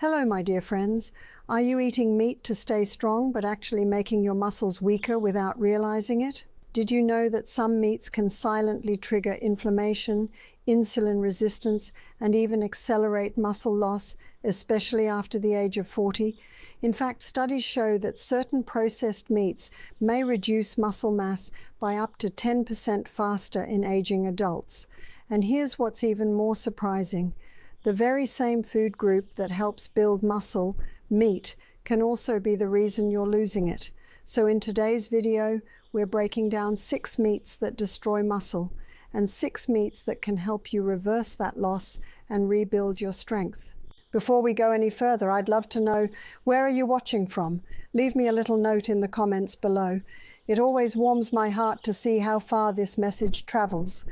Hello, my dear friends. Are you eating meat to stay strong but actually making your muscles weaker without realizing it? Did you know that some meats can silently trigger inflammation, insulin resistance, and even accelerate muscle loss, especially after the age of 40? In fact, studies show that certain processed meats may reduce muscle mass by up to 10% faster in aging adults. And here's what's even more surprising. The very same food group that helps build muscle, meat, can also be the reason you're losing it. So in today's video, we're breaking down 6 meats that destroy muscle and 6 meats that can help you reverse that loss and rebuild your strength. Before we go any further, I'd love to know, where are you watching from? Leave me a little note in the comments below. It always warms my heart to see how far this message travels.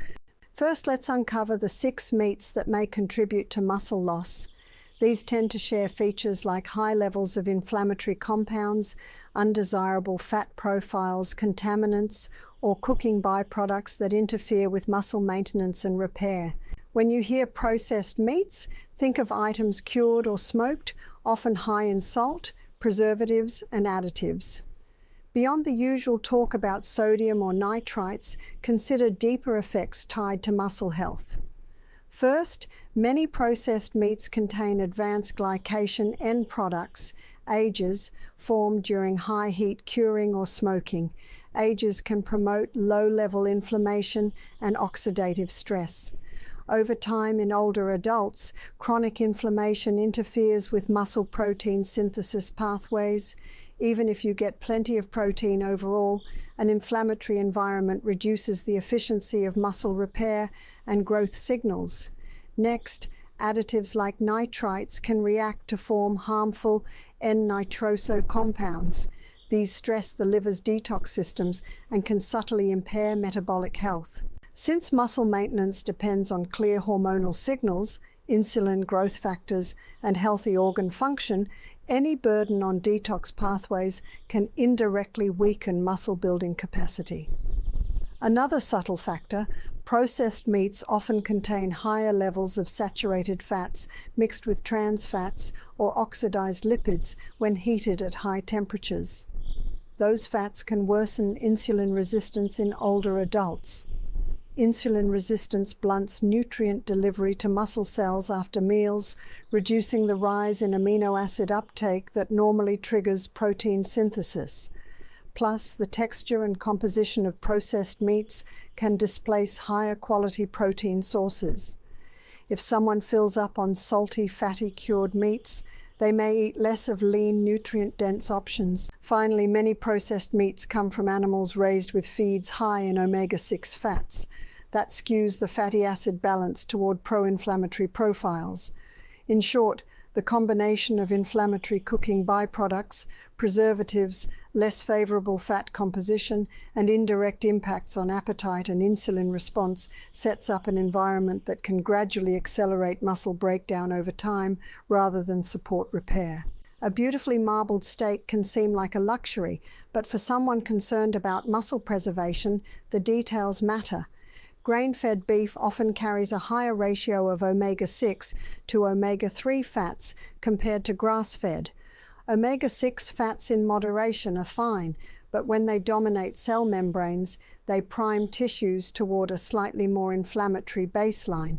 First, let's uncover the 6 meats that may contribute to muscle loss. These tend to share features like high levels of inflammatory compounds, undesirable fat profiles, contaminants, or cooking byproducts that interfere with muscle maintenance and repair. When you hear processed meats, think of items cured or smoked, often high in salt, preservatives, and additives. Beyond the usual talk about sodium or nitrites, consider deeper effects tied to muscle health. First, many processed meats contain advanced glycation end products, AGEs, formed during high heat curing or smoking. AGEs can promote low-level inflammation and oxidative stress. Over time, in older adults, chronic inflammation interferes with muscle protein synthesis pathways. Even if you get plenty of protein overall, an inflammatory environment reduces the efficiency of muscle repair and growth signals. Next, additives like nitrites can react to form harmful N-nitroso compounds. These stress the liver's detox systems and can subtly impair metabolic health. Since muscle maintenance depends on clear hormonal signals, insulin, growth factors, and healthy organ function, any burden on detox pathways can indirectly weaken muscle building capacity. Another subtle factor, processed meats often contain higher levels of saturated fats mixed with trans fats or oxidized lipids when heated at high temperatures. Those fats can worsen insulin resistance in older adults. Insulin resistance blunts nutrient delivery to muscle cells after meals, reducing the rise in amino acid uptake that normally triggers protein synthesis. Plus, the texture and composition of processed meats can displace higher quality protein sources. If someone fills up on salty, fatty cured meats, they may eat less of lean, nutrient-dense options. Finally, many processed meats come from animals raised with feeds high in omega-6 fats. That skews the fatty acid balance toward pro-inflammatory profiles. In short, the combination of inflammatory cooking byproducts, preservatives, less favorable fat composition, and indirect impacts on appetite and insulin response sets up an environment that can gradually accelerate muscle breakdown over time rather than support repair. A beautifully marbled steak can seem like a luxury, but for someone concerned about muscle preservation, the details matter. Grain-fed beef often carries a higher ratio of omega-6 to omega-3 fats compared to grass-fed. Omega-6 fats in moderation are fine, but when they dominate cell membranes, they prime tissues toward a slightly more inflammatory baseline.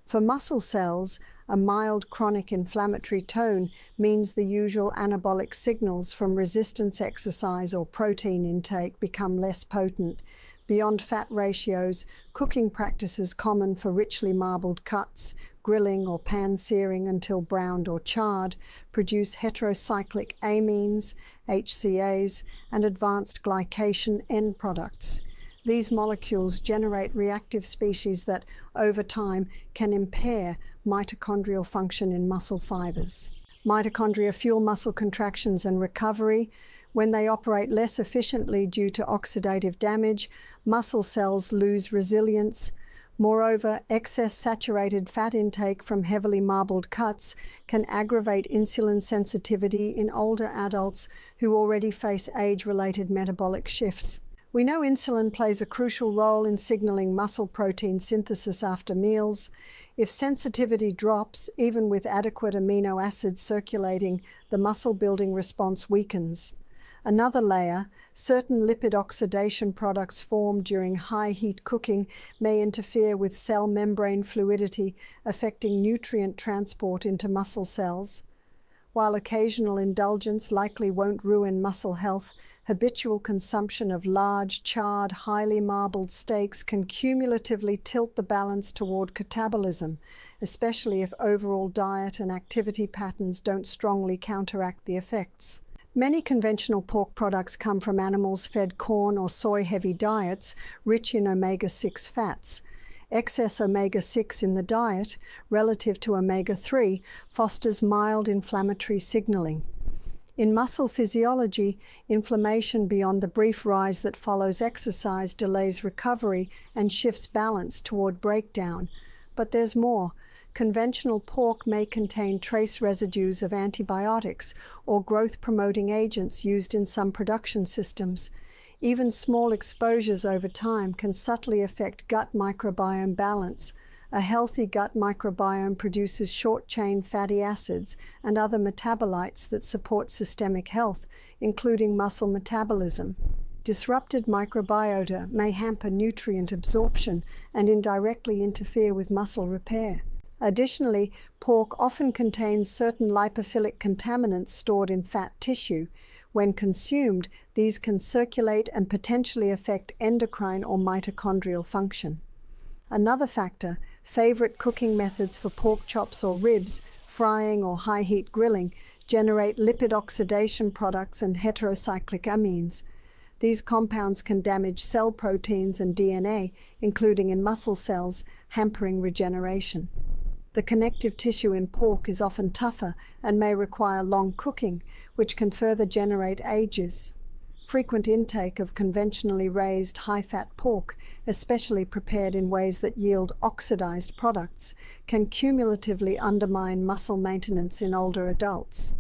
For muscle cells, a mild chronic inflammatory tone means the usual anabolic signals from resistance exercise or protein intake become less potent. Beyond fat ratios, cooking practices common for richly marbled cuts, grilling or pan-searing until browned or charred, produce heterocyclic amines, HCAs, and advanced glycation end products. These molecules generate reactive species that, over time, can impair mitochondrial function in muscle fibers. Mitochondria fuel muscle contractions and recovery. When they operate less efficiently due to oxidative damage, muscle cells lose resilience. Moreover, excess saturated fat intake from heavily marbled cuts can aggravate insulin sensitivity in older adults who already face age-related metabolic shifts. We know insulin plays a crucial role in signaling muscle protein synthesis after meals. If sensitivity drops, even with adequate amino acids circulating, the muscle-building response weakens. Another layer, certain lipid oxidation products formed during high-heat cooking may interfere with cell membrane fluidity, affecting nutrient transport into muscle cells. While occasional indulgence likely won't ruin muscle health, habitual consumption of large, charred, highly marbled steaks can cumulatively tilt the balance toward catabolism, especially if overall diet and activity patterns don't strongly counteract the effects. Many conventional pork products come from animals fed corn or soy-heavy diets rich in omega-6 fats. Excess omega-6 in the diet, relative to omega-3, fosters mild inflammatory signaling. In muscle physiology, inflammation beyond the brief rise that follows exercise delays recovery and shifts balance toward breakdown. But there's more. Conventional pork may contain trace residues of antibiotics or growth-promoting agents used in some production systems. Even small exposures over time can subtly affect gut microbiome balance. A healthy gut microbiome produces short-chain fatty acids and other metabolites that support systemic health, including muscle metabolism. Disrupted microbiota may hamper nutrient absorption and indirectly interfere with muscle repair. Additionally, pork often contains certain lipophilic contaminants stored in fat tissue. When consumed, these can circulate and potentially affect endocrine or mitochondrial function. Another factor, favorite cooking methods for pork chops or ribs, frying or high-heat grilling, generate lipid oxidation products and heterocyclic amines. These compounds can damage cell proteins and DNA, including in muscle cells, hampering regeneration. The connective tissue in pork is often tougher and may require long cooking, which can further generate ages. Frequent intake of conventionally raised high-fat pork, especially prepared in ways that yield oxidized products, can cumulatively undermine muscle maintenance in older adults.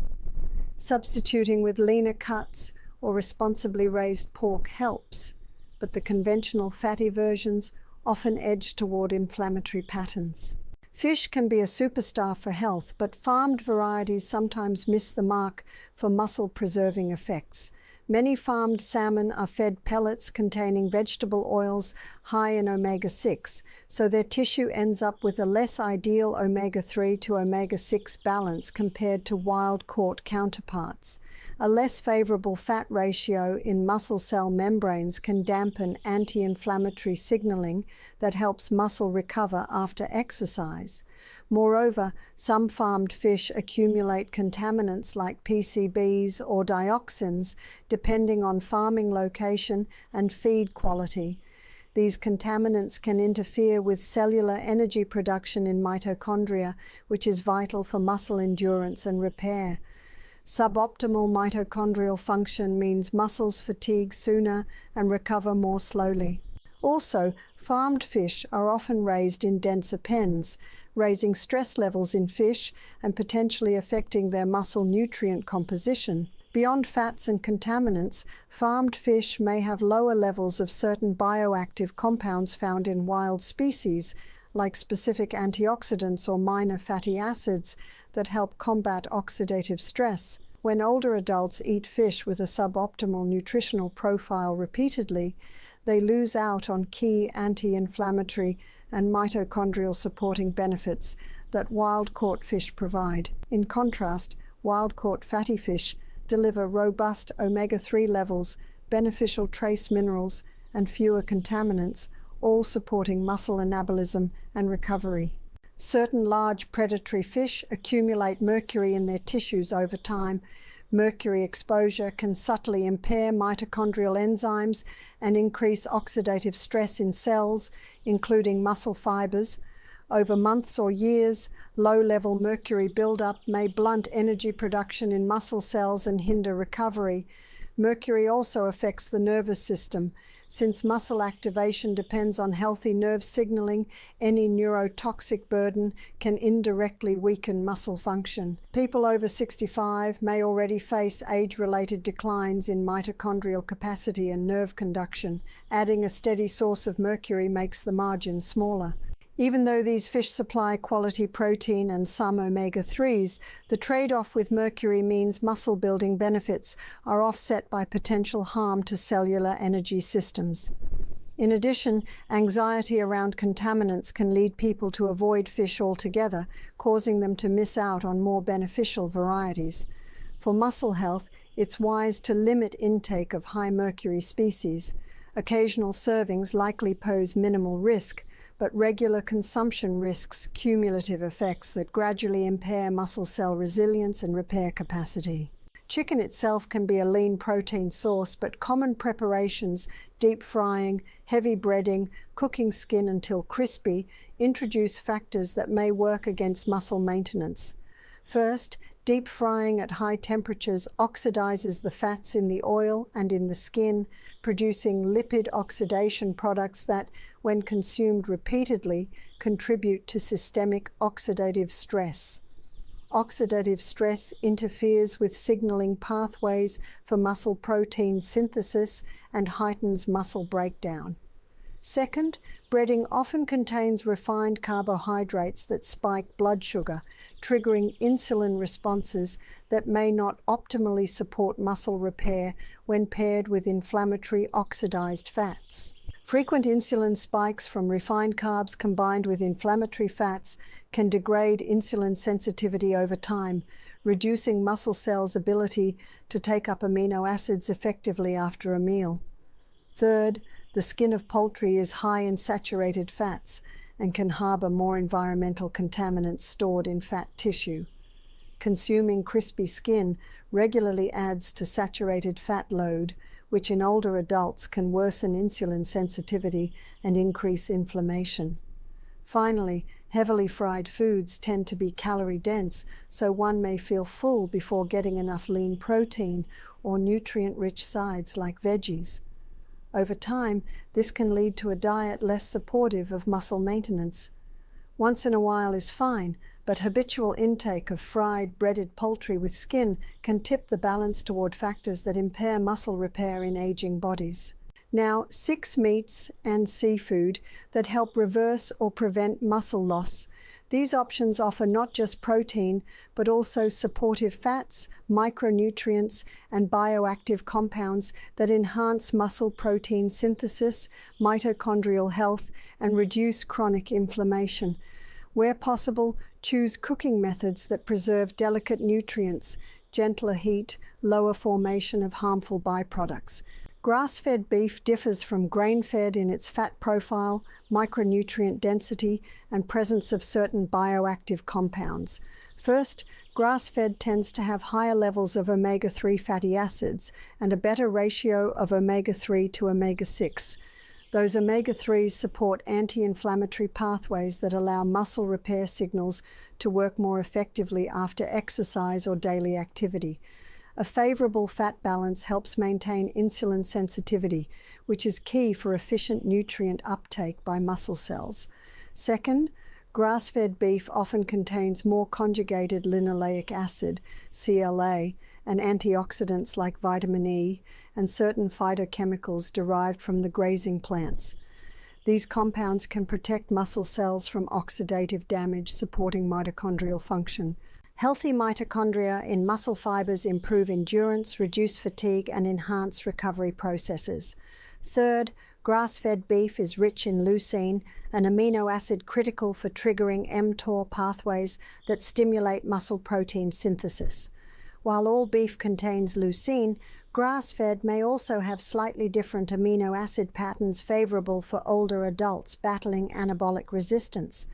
Substituting with leaner cuts or responsibly raised pork helps, but the conventional fatty versions often edge toward inflammatory patterns. Fish can be a superstar for health, but farmed varieties sometimes miss the mark for muscle-preserving effects. Many farmed salmon are fed pellets containing vegetable oils high in omega-6, so their tissue ends up with a less ideal omega-3 to omega-6 balance compared to wild-caught counterparts. A less favorable fat ratio in muscle cell membranes can dampen anti-inflammatory signaling that helps muscle recover after exercise. Moreover, some farmed fish accumulate contaminants like PCBs or dioxins, depending on farming location and feed quality. These contaminants can interfere with cellular energy production in mitochondria, which is vital for muscle endurance and repair. Suboptimal mitochondrial function means muscles fatigue sooner and recover more slowly. Also, farmed fish are often raised in denser pens, raising stress levels in fish and potentially affecting their muscle nutrient composition. Beyond fats and contaminants, farmed fish may have lower levels of certain bioactive compounds found in wild species, like specific antioxidants or minor fatty acids that help combat oxidative stress. When older adults eat fish with a suboptimal nutritional profile repeatedly, they lose out on key anti-inflammatory and mitochondrial supporting benefits that wild-caught fish provide. In contrast, wild-caught fatty fish deliver robust omega-3 levels, beneficial trace minerals, and fewer contaminants, all supporting muscle anabolism and recovery. Certain large predatory fish accumulate mercury in their tissues over time. Mercury exposure can subtly impair mitochondrial enzymes and increase oxidative stress in cells, including muscle fibers. Over months or years, low-level mercury buildup may blunt energy production in muscle cells and hinder recovery. Mercury also affects the nervous system. Since muscle activation depends on healthy nerve signaling, any neurotoxic burden can indirectly weaken muscle function. People over 65 may already face age-related declines in mitochondrial capacity and nerve conduction. Adding a steady source of mercury makes the margin smaller. Even though these fish supply quality protein and some omega-3s, the trade-off with mercury means muscle-building benefits are offset by potential harm to cellular energy systems. In addition, anxiety around contaminants can lead people to avoid fish altogether, causing them to miss out on more beneficial varieties. For muscle health, it's wise to limit intake of high-mercury species. Occasional servings likely pose minimal risk, but regular consumption risks cumulative effects that gradually impair muscle cell resilience and repair capacity. Chicken itself can be a lean protein source, but common preparations, deep frying, heavy breading, cooking skin until crispy, introduce factors that may work against muscle maintenance. First, deep frying at high temperatures oxidizes the fats in the oil and in the skin, producing lipid oxidation products that, when consumed repeatedly, contribute to systemic oxidative stress. Oxidative stress interferes with signaling pathways for muscle protein synthesis and heightens muscle breakdown. Second, breading often contains refined carbohydrates that spike blood sugar, triggering insulin responses that may not optimally support muscle repair when paired with inflammatory oxidized fats. Frequent insulin spikes from refined carbs combined with inflammatory fats can degrade insulin sensitivity over time, reducing muscle cells' ability to take up amino acids effectively after a meal. Third, the skin of poultry is high in saturated fats and can harbor more environmental contaminants stored in fat tissue. Consuming crispy skin regularly adds to saturated fat load, which in older adults can worsen insulin sensitivity and increase inflammation. Finally, heavily fried foods tend to be calorie-dense, so one may feel full before getting enough lean protein or nutrient-rich sides like veggies. Over time, this can lead to a diet less supportive of muscle maintenance. Once in a while is fine, but habitual intake of fried, breaded poultry with skin can tip the balance toward factors that impair muscle repair in aging bodies. Now, 6 meats and seafood that help reverse or prevent muscle loss. These options offer not just protein, but also supportive fats, micronutrients, and bioactive compounds that enhance muscle protein synthesis, mitochondrial health, and reduce chronic inflammation. Where possible, choose cooking methods that preserve delicate nutrients, gentler heat, lower formation of harmful byproducts. Grass-fed beef differs from grain-fed in its fat profile, micronutrient density, and presence of certain bioactive compounds. First, grass-fed tends to have higher levels of omega-3 fatty acids and a better ratio of omega-3 to omega-6. Those omega-3s support anti-inflammatory pathways that allow muscle repair signals to work more effectively after exercise or daily activity. A favorable fat balance helps maintain insulin sensitivity, which is key for efficient nutrient uptake by muscle cells. Second, grass-fed beef often contains more conjugated linoleic acid, CLA, and antioxidants like vitamin E and certain phytochemicals derived from the grazing plants. These compounds can protect muscle cells from oxidative damage, supporting mitochondrial function. Healthy mitochondria in muscle fibers improve endurance, reduce fatigue, and enhance recovery processes. Third, grass-fed beef is rich in leucine, an amino acid critical for triggering mTOR pathways that stimulate muscle protein synthesis. While all beef contains leucine, grass-fed may also have slightly different amino acid patterns favorable for older adults battling anabolic resistance.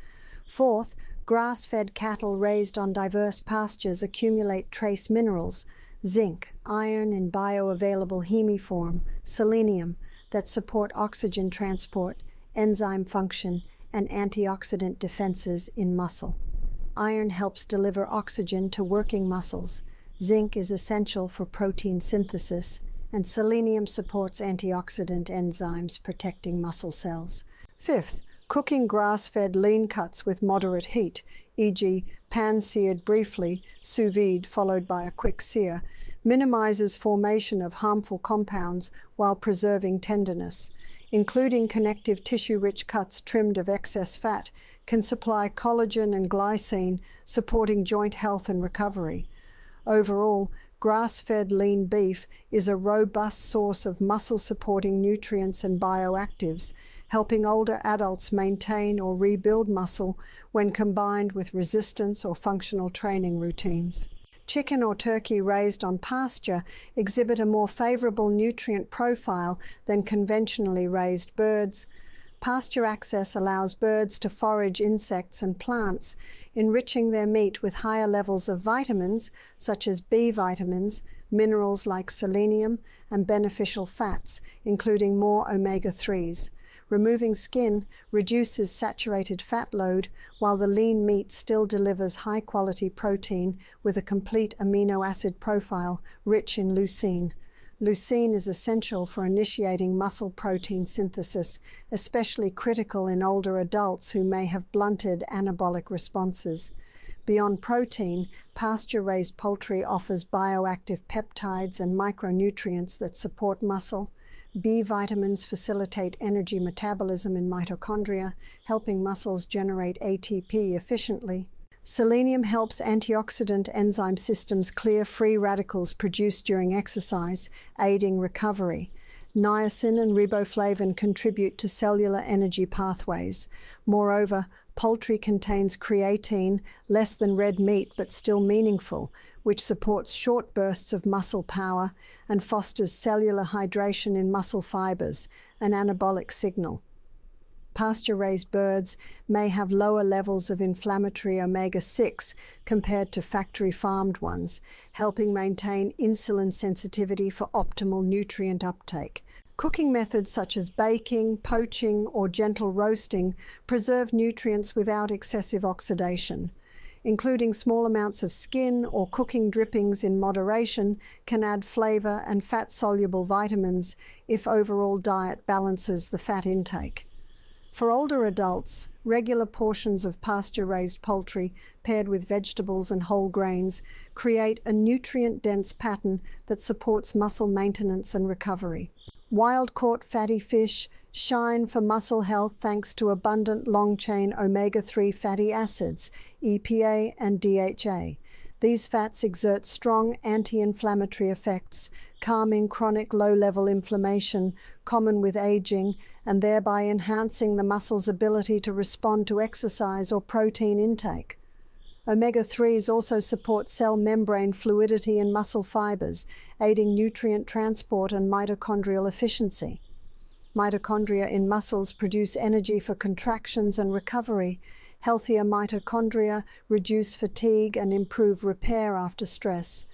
Fourth, grass-fed cattle raised on diverse pastures accumulate trace minerals, zinc, iron in bioavailable hemiform, selenium, that support oxygen transport, enzyme function, and antioxidant defenses in muscle. Iron helps deliver oxygen to working muscles. Zinc is essential for protein synthesis, and selenium supports antioxidant enzymes protecting muscle cells. Fifth, cooking grass-fed lean cuts with moderate heat, e.g. pan-seared briefly, sous vide followed by a quick sear, minimizes formation of harmful compounds while preserving tenderness. Including connective tissue-rich cuts trimmed of excess fat can supply collagen and glycine, supporting joint health and recovery. Overall, grass-fed lean beef is a robust source of muscle-supporting nutrients and bioactives, helping older adults maintain or rebuild muscle when combined with resistance or functional training routines. Chicken or turkey raised on pasture exhibit a more favorable nutrient profile than conventionally raised birds. Pasture access allows birds to forage insects and plants, enriching their meat with higher levels of vitamins, such as B vitamins, minerals like selenium, and beneficial fats, including more omega-3s. Removing skin reduces saturated fat load, while the lean meat still delivers high-quality protein with a complete amino acid profile rich in leucine. Leucine is essential for initiating muscle protein synthesis, especially critical in older adults who may have blunted anabolic responses. Beyond protein, pasture-raised poultry offers bioactive peptides and micronutrients that support muscle. B vitamins facilitate energy metabolism in mitochondria, helping muscles generate ATP efficiently. Selenium helps antioxidant enzyme systems clear free radicals produced during exercise, aiding recovery. Niacin and riboflavin contribute to cellular energy pathways. Moreover, poultry contains creatine, less than red meat but still meaningful, which supports short bursts of muscle power and fosters cellular hydration in muscle fibers, an anabolic signal. Pasture-raised birds may have lower levels of inflammatory omega-6 compared to factory-farmed ones, helping maintain insulin sensitivity for optimal nutrient uptake. Cooking methods such as baking, poaching, or gentle roasting preserve nutrients without excessive oxidation. Including small amounts of skin or cooking drippings in moderation can add flavor and fat-soluble vitamins if overall diet balances the fat intake. For older adults, regular portions of pasture-raised poultry paired with vegetables and whole grains create a nutrient-dense pattern that supports muscle maintenance and recovery. Wild-caught fatty fish shine for muscle health thanks to abundant long-chain omega-3 fatty acids, EPA and DHA. These fats exert strong anti-inflammatory effects, calming chronic low-level inflammation common with aging, and thereby enhancing the muscle's ability to respond to exercise or protein intake. Omega-3s also support cell membrane fluidity and muscle fibers, aiding nutrient transport and mitochondrial efficiency. Mitochondria in muscles produce energy for contractions and recovery. Healthier mitochondria reduce fatigue and improve repair after stress.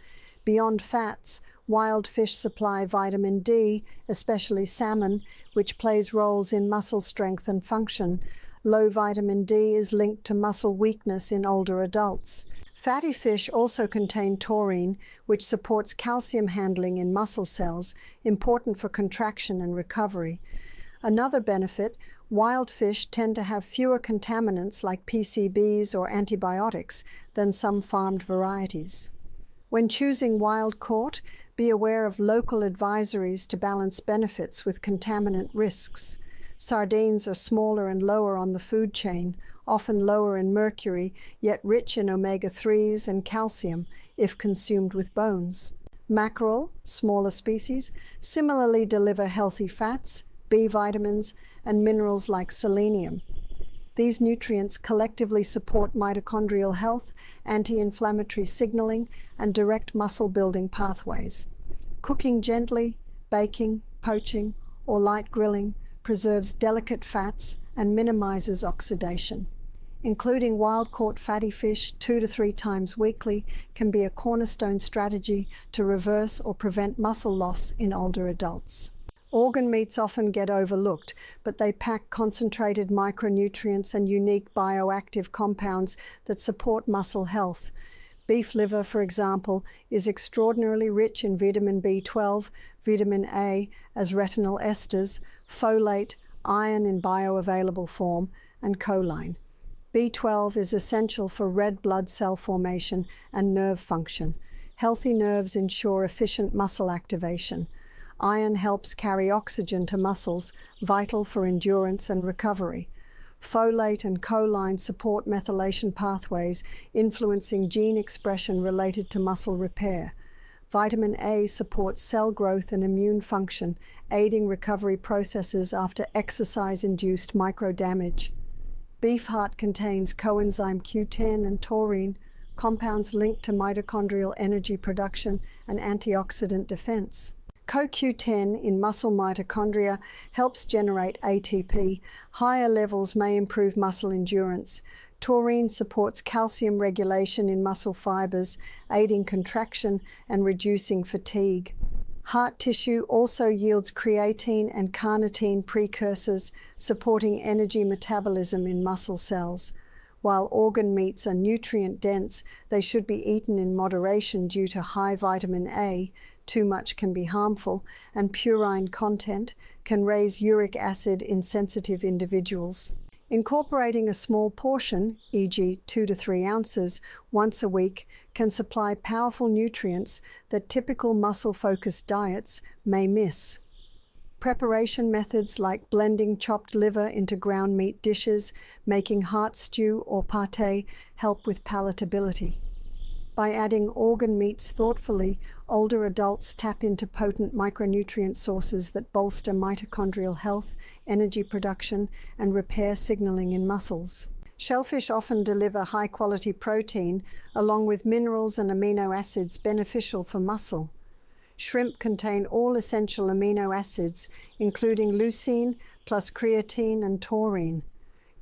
Beyond fats, wild fish supply vitamin D, especially salmon, which plays roles in muscle strength and function. Low vitamin D is linked to muscle weakness in older adults. Fatty fish also contain taurine, which supports calcium handling in muscle cells, important for contraction and recovery. Another benefit, wild fish tend to have fewer contaminants like PCBs or antibiotics than some farmed varieties. When choosing wild-caught, be aware of local advisories to balance benefits with contaminant risks. Sardines are smaller and lower on the food chain, often lower in mercury, yet rich in omega-3s and calcium if consumed with bones. Mackerel, smaller species, similarly deliver healthy fats, B vitamins, and minerals like selenium. These nutrients collectively support mitochondrial health, anti-inflammatory signaling, and direct muscle-building pathways. Cooking gently, baking, poaching, or light grilling preserves delicate fats and minimizes oxidation. Including wild-caught fatty fish 2 to 3 times weekly can be a cornerstone strategy to reverse or prevent muscle loss in older adults. Organ meats often get overlooked, but they pack concentrated micronutrients and unique bioactive compounds that support muscle health. Beef liver, for example, is extraordinarily rich in vitamin B12, vitamin A as retinol esters, folate, iron in bioavailable form, and choline. B12 is essential for red blood cell formation and nerve function. Healthy nerves ensure efficient muscle activation. Iron helps carry oxygen to muscles, vital for endurance and recovery. Folate and choline support methylation pathways, influencing gene expression related to muscle repair. Vitamin A supports cell growth and immune function, aiding recovery processes after exercise-induced microdamage. Beef heart contains coenzyme Q10 and taurine, compounds linked to mitochondrial energy production and antioxidant defense. CoQ10 in muscle mitochondria helps generate ATP. Higher levels may improve muscle endurance. Taurine supports calcium regulation in muscle fibers, aiding contraction and reducing fatigue. Heart tissue also yields creatine and carnitine precursors, supporting energy metabolism in muscle cells. While organ meats are nutrient-dense, they should be eaten in moderation due to high vitamin A. Too much can be harmful, and purine content can raise uric acid in sensitive individuals. Incorporating a small portion, e.g. 2 to 3 ounces, once a week can supply powerful nutrients that typical muscle-focused diets may miss. Preparation methods like blending chopped liver into ground meat dishes, making heart stew or pâté help with palatability. By adding organ meats thoughtfully, older adults tap into potent micronutrient sources that bolster mitochondrial health, energy production, and repair signaling in muscles. Shellfish often deliver high-quality protein, along with minerals and amino acids beneficial for muscle. Shrimp contain all essential amino acids, including leucine, plus creatine and taurine.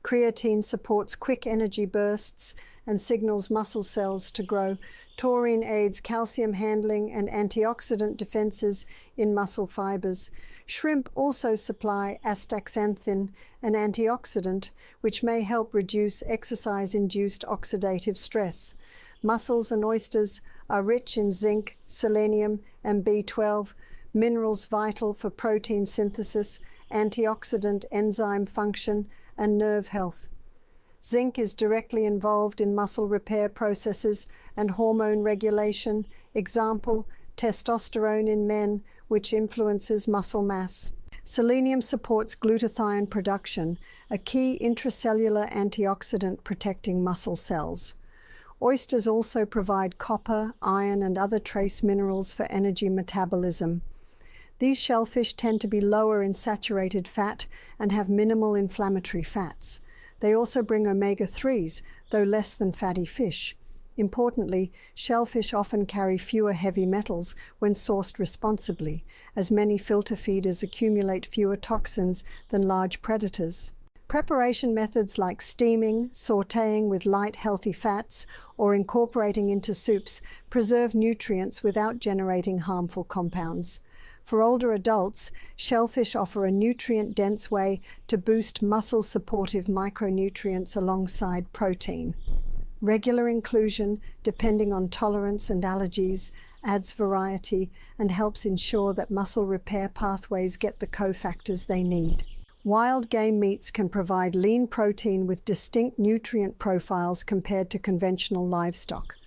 Creatine supports quick energy bursts and signals muscle cells to grow. Taurine aids calcium handling and antioxidant defenses in muscle fibers. Shrimp also supply astaxanthin, an antioxidant, which may help reduce exercise-induced oxidative stress. Mussels and oysters are rich in zinc, selenium, and B12, minerals vital for protein synthesis, antioxidant enzyme function, and nerve health. Zinc is directly involved in muscle repair processes and hormone regulation, example, testosterone in men, which influences muscle mass. Selenium supports glutathione production, a key intracellular antioxidant protecting muscle cells. Oysters also provide copper, iron, and other trace minerals for energy metabolism. These shellfish tend to be lower in saturated fat and have minimal inflammatory fats. They also bring omega-3s, though less than fatty fish. Importantly, shellfish often carry fewer heavy metals when sourced responsibly, as many filter feeders accumulate fewer toxins than large predators. Preparation methods like steaming, sautéing with light healthy fats, or incorporating into soups preserve nutrients without generating harmful compounds. For older adults, shellfish offer a nutrient-dense way to boost muscle-supportive micronutrients alongside protein. Regular inclusion, depending on tolerance and allergies, adds variety and helps ensure that muscle repair pathways get the cofactors they need. Wild game meats can provide lean protein with distinct nutrient profiles compared to conventional livestock.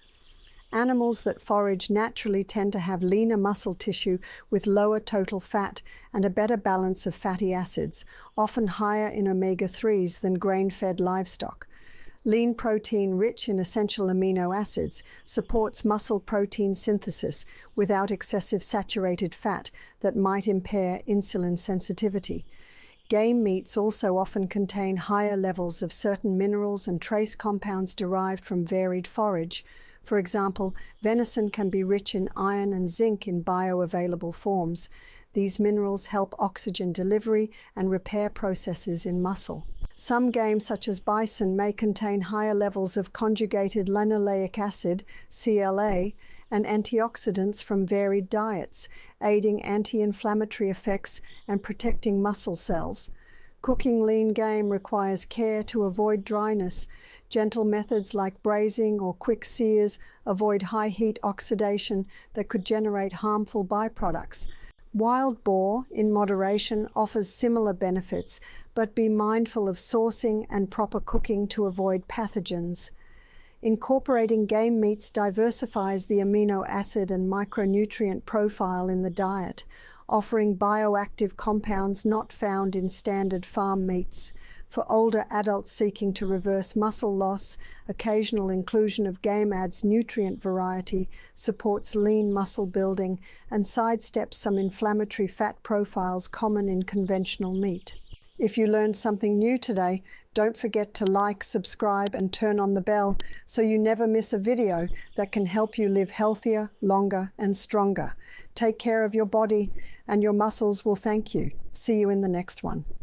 Animals that forage naturally tend to have leaner muscle tissue with lower total fat and a better balance of fatty acids, often higher in omega-3s than grain-fed livestock. Lean protein rich in essential amino acids supports muscle protein synthesis without excessive saturated fat that might impair insulin sensitivity. Game meats also often contain higher levels of certain minerals and trace compounds derived from varied forage. For example, venison can be rich in iron and zinc in bioavailable forms. These minerals help oxygen delivery and repair processes in muscle. Some game, such as bison, may contain higher levels of conjugated linoleic acid, CLA, and antioxidants from varied diets, aiding anti-inflammatory effects and protecting muscle cells. Cooking lean game requires care to avoid dryness. Gentle methods like braising or quick sears avoid high heat oxidation that could generate harmful byproducts. Wild boar, in moderation, offers similar benefits, but be mindful of sourcing and proper cooking to avoid pathogens. Incorporating game meats diversifies the amino acid and micronutrient profile in the diet, offering bioactive compounds not found in standard farm meats. For older adults seeking to reverse muscle loss, occasional inclusion of game adds nutrient variety, supports lean muscle building, and sidesteps some inflammatory fat profiles common in conventional meat. If you learned something new today, don't forget to like, subscribe, and turn on the bell so you never miss a video that can help you live healthier, longer, and stronger. Take care of your body, and your muscles will thank you. See you in the next one.